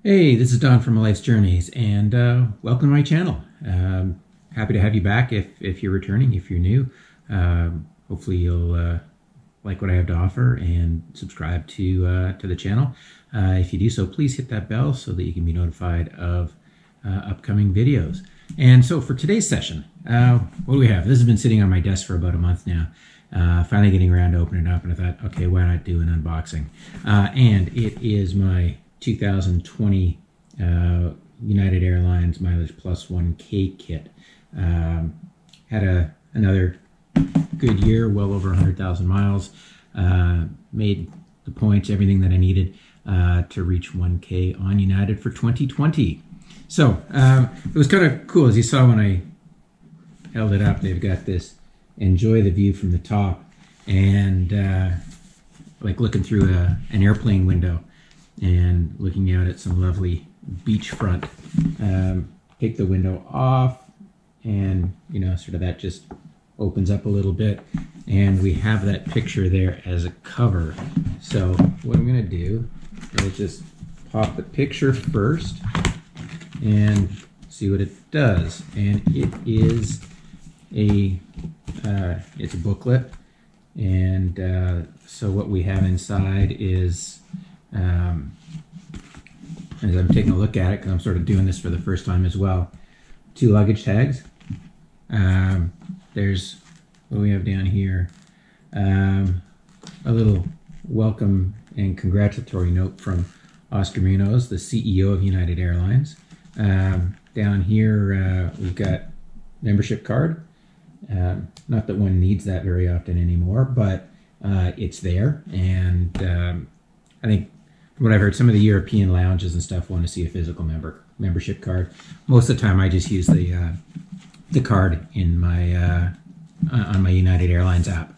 Hey, this is Don from My Life's Journeys, and welcome to my channel. Happy to have you back if you're returning, if you're new. Hopefully you'll like what I have to offer and subscribe to the channel. If you do so, please hit that bell so that you can be notified of upcoming videos. And so for today's session, what do we have? This has been sitting on my desk for about a month now. Finally getting around to opening it up, and I thought, okay, why not do an unboxing? And it is my 2020 United Airlines Mileage Plus 1K kit. Had another good year, well over 100,000 miles. Made the points, everything that I needed to reach 1K on United for 2020. So it was kind of cool. As you saw when I held it up, they've got this enjoy the view from the top, and like looking through an airplane window and looking out at some lovely beachfront. Take the window off, and you know, sort of that just opens up a little bit, and we have that picture there as a cover. So what I'm going to do is just pop the picture first and see what it does. And it is it's a booklet, and so what we have inside is, as I'm taking a look at it, because I'm sort of doing this for the first time as well, 2 luggage tags. There's what we have down here, a little welcome and congratulatory note from Oscar Munoz, the CEO of United Airlines. Down here we've got membership card. Not that one needs that very often anymore, but it's there, and I think from what I've heard, some of the European lounges and stuff want to see a physical membership card. Most of the time I just use the card in my on my United Airlines app.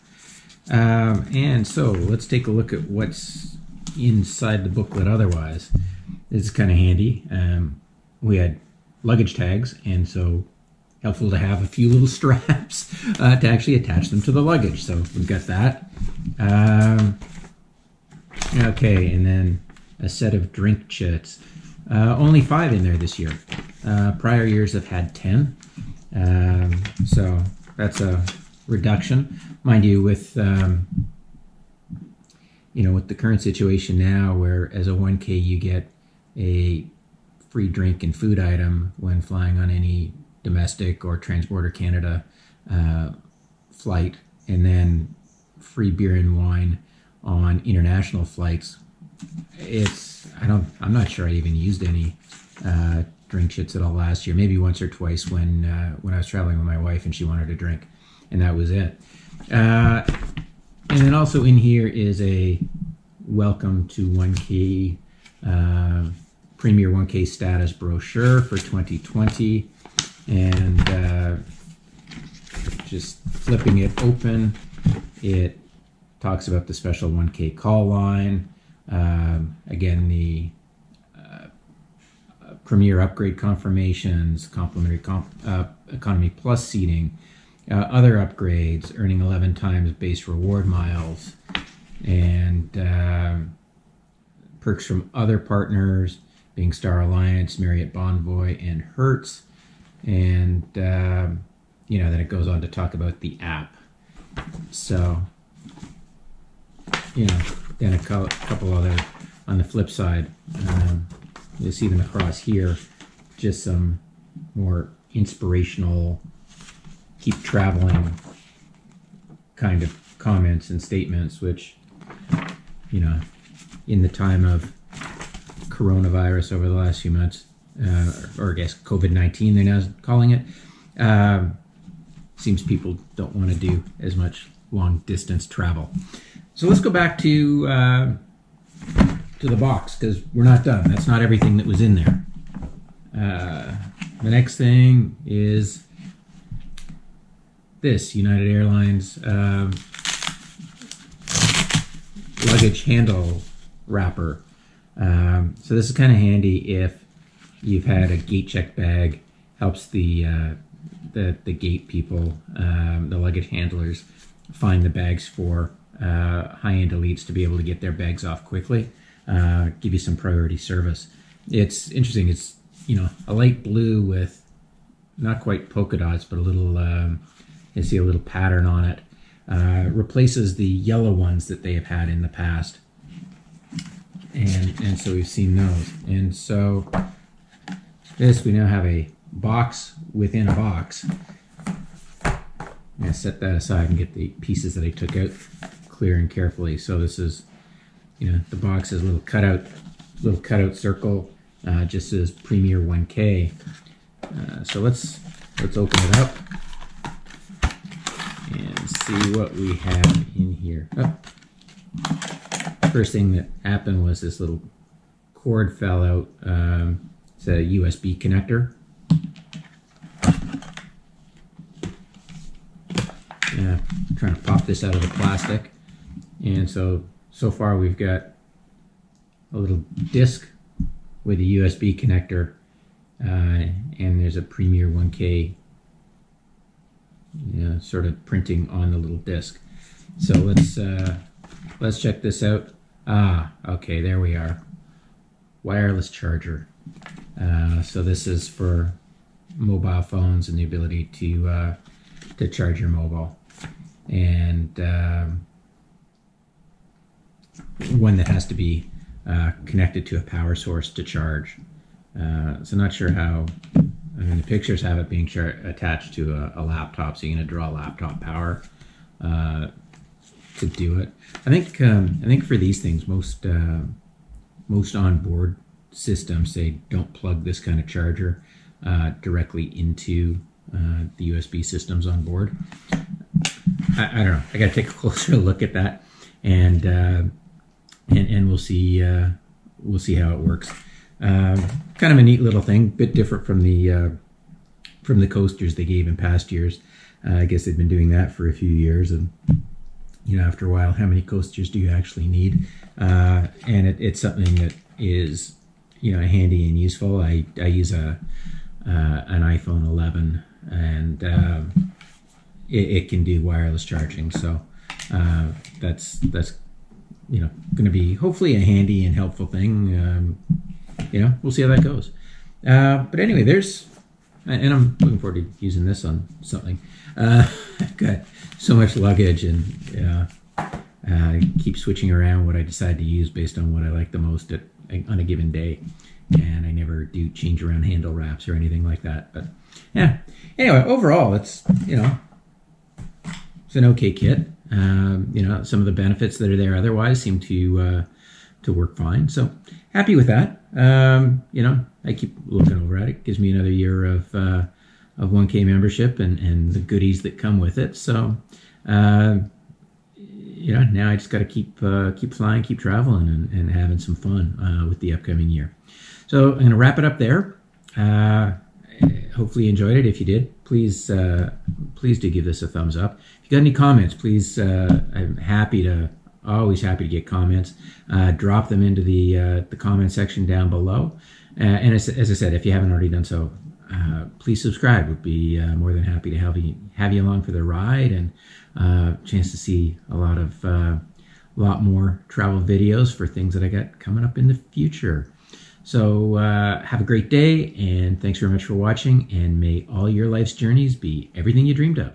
And so let's take a look at what's inside the booklet otherwise. This is kind of handy. We had luggage tags, and so helpful to have a few little straps to actually attach them to the luggage. So we've got that. Okay, and then a set of drink chits. Only 5 in there this year. Prior years have had 10. So that's a reduction. Mind you, with you know, with the current situation now, where as a 1K you get a free drink and food item when flying on any domestic or Transborder Canada flight, and then free beer and wine on international flights. I'm not sure I even used any drink chits at all last year. Maybe once or twice when I was traveling with my wife and she wanted a drink, and that was it. And then also in here is a welcome to 1K Premier 1K status brochure for 2020. And just flipping it open, it talks about the special 1K call line. Again, the Premier upgrade confirmations, complimentary Economy Plus seating, other upgrades, earning 11 times base reward miles, and perks from other partners, being Star Alliance, Marriott Bonvoy, and Hertz. And you know, then it goes on to talk about the app. So, you know, then a couple other on the flip side. You'll see them across here, just some more inspirational, keep traveling kind of comments and statements, which, you know, in the time of coronavirus over the last few months, or I guess COVID-19 they're now calling it, seems people don't want to do as much long distance travel. So let's go back to the box, because we're not done. That's not everything that was in there. The next thing is this United Airlines luggage handle wrapper. So this is kind of handy if you've had a gate check bag. Helps the gate people, the luggage handlers, find the bags for high-end elites to be able to get their bags off quickly. Give you some priority service. it's interesting. It's, a light blue with not quite polka dots, but a little, you see a little pattern on it. Replaces the yellow ones that they have had in the past. And so we've seen those. And so this, we now have a box within a box. I'm going to set that aside and get the pieces that I took out clear and carefully. So this is, the box is a little cutout circle, just says Premier 1K. So let's open it up and see what we have in here. Oh. First thing that happened was this little cord fell out. It's a USB connector. Trying to pop this out of the plastic. And so far we've got a little disc with a USB connector, and there's a Premier 1K sort of printing on the little disc. So let's check this out. Okay, there we are. Wireless charger. So this is for mobile phones and the ability to charge your mobile, and one that has to be connected to a power source to charge. So not sure how. I mean, the pictures have it being attached to a laptop, so you're going to draw laptop power to do it. I think for these things, most onboard systems say don't plug this kind of charger directly into the USB systems on board. I don't know. I got to take a closer look at that, and we'll see how it works. Kind of a neat little thing, bit different from the coasters they gave in past years. I guess they've been doing that for a few years, and after a while, how many coasters do you actually need? And it's something that is handy and useful. I use an iPhone 11, and it can do wireless charging, so that's going to be hopefully a handy and helpful thing. We'll see how that goes. But anyway, and I'm looking forward to using this on something. I've got so much luggage, and I keep switching around what I decide to use based on what I like the most on a given day. And I never do change around handle wraps or anything like that. But yeah, anyway, overall, it's an okay kit. Some of the benefits that are there otherwise seem to work fine. So happy with that. I keep looking over at it. It gives me another year of 1K membership and the goodies that come with it. So now I just got to keep flying, keep traveling, and having some fun with the upcoming year. So I'm going to wrap it up there. Hopefully you enjoyed it. If you did, please do give this a thumbs up. If you got any comments, please, I'm always happy to get comments. Drop them into the comment section down below. And as I said, if you haven't already done so, please subscribe. Would be more than happy to have you along for the ride, and chance to see a lot more travel videos for things that I got coming up in the future. So have a great day, and thanks very much for watching, and may all your life's journeys be everything you dreamed of.